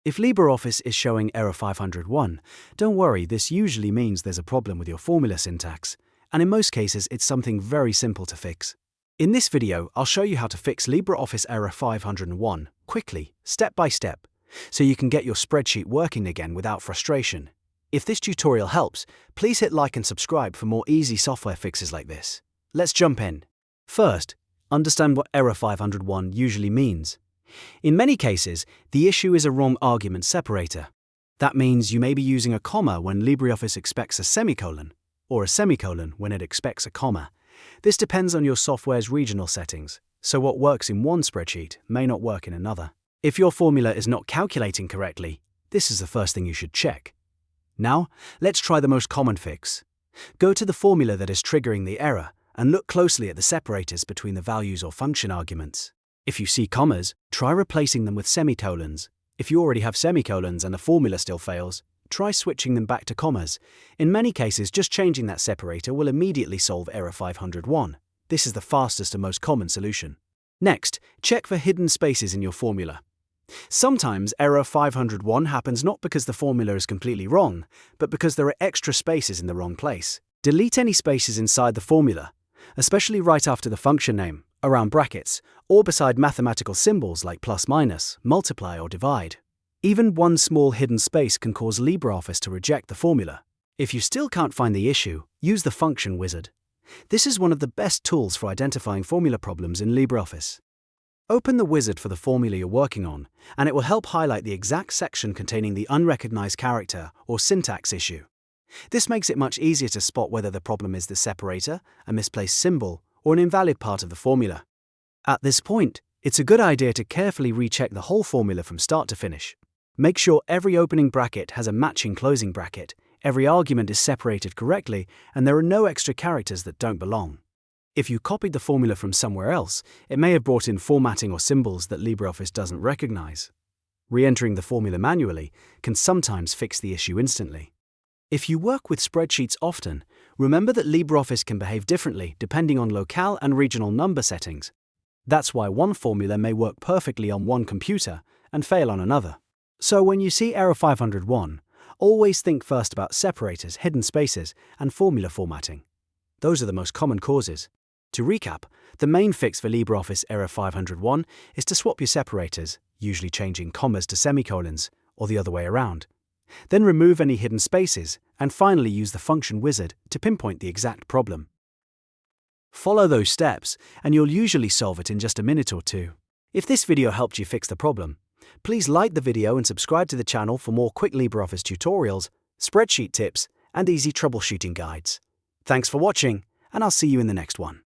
If LibreOffice is showing error 501, don't worry, this usually means there's a problem with your formula syntax, and in most cases it's something very simple to fix. In this video, I'll show you how to fix LibreOffice error 501 quickly, step by step, so you can get your spreadsheet working again without frustration. If this tutorial helps, please hit like and subscribe for more easy software fixes like this. Let's jump in. First, understand what error 501 usually means. In many cases, the issue is a wrong argument separator. That means you may be using a comma when LibreOffice expects a semicolon, or a semicolon when it expects a comma. This depends on your software's regional settings, so what works in one spreadsheet may not work in another. If your formula is not calculating correctly, this is the first thing you should check. Now, let's try the most common fix. Go to the formula that is triggering the error and look closely at the separators between the values or function arguments. If you see commas, try replacing them with semicolons. If you already have semicolons and the formula still fails, try switching them back to commas. In many cases, just changing that separator will immediately solve error 501. This is the fastest and most common solution. Next, check for hidden spaces in your formula. Sometimes error 501 happens not because the formula is completely wrong, but because there are extra spaces in the wrong place. Delete any spaces inside the formula, especially right after the function name, around brackets, or beside mathematical symbols like plus minus, multiply or divide. Even one small hidden space can cause LibreOffice to reject the formula. If you still can't find the issue, use the function wizard. This is one of the best tools for identifying formula problems in LibreOffice. Open the wizard for the formula you're working on, and it will help highlight the exact section containing the unrecognized character or syntax issue. This makes it much easier to spot whether the problem is the separator, a misplaced symbol, or an invalid part of the formula. At this point, it's a good idea to carefully recheck the whole formula from start to finish. Make sure every opening bracket has a matching closing bracket, every argument is separated correctly, and there are no extra characters that don't belong. If you copied the formula from somewhere else, it may have brought in formatting or symbols that LibreOffice doesn't recognize. Re-entering the formula manually can sometimes fix the issue instantly. If you work with spreadsheets often, remember that LibreOffice can behave differently depending on locale and regional number settings. That's why one formula may work perfectly on one computer and fail on another. So when you see error 501, always think first about separators, hidden spaces, and formula formatting. Those are the most common causes. To recap, the main fix for LibreOffice error 501 is to swap your separators, usually changing commas to semicolons, or the other way around. Then remove any hidden spaces, and finally use the function wizard to pinpoint the exact problem. Follow those steps, and you'll usually solve it in just a minute or two. If this video helped you fix the problem, please like the video and subscribe to the channel for more quick LibreOffice tutorials, spreadsheet tips, and easy troubleshooting guides. Thanks for watching, and I'll see you in the next one.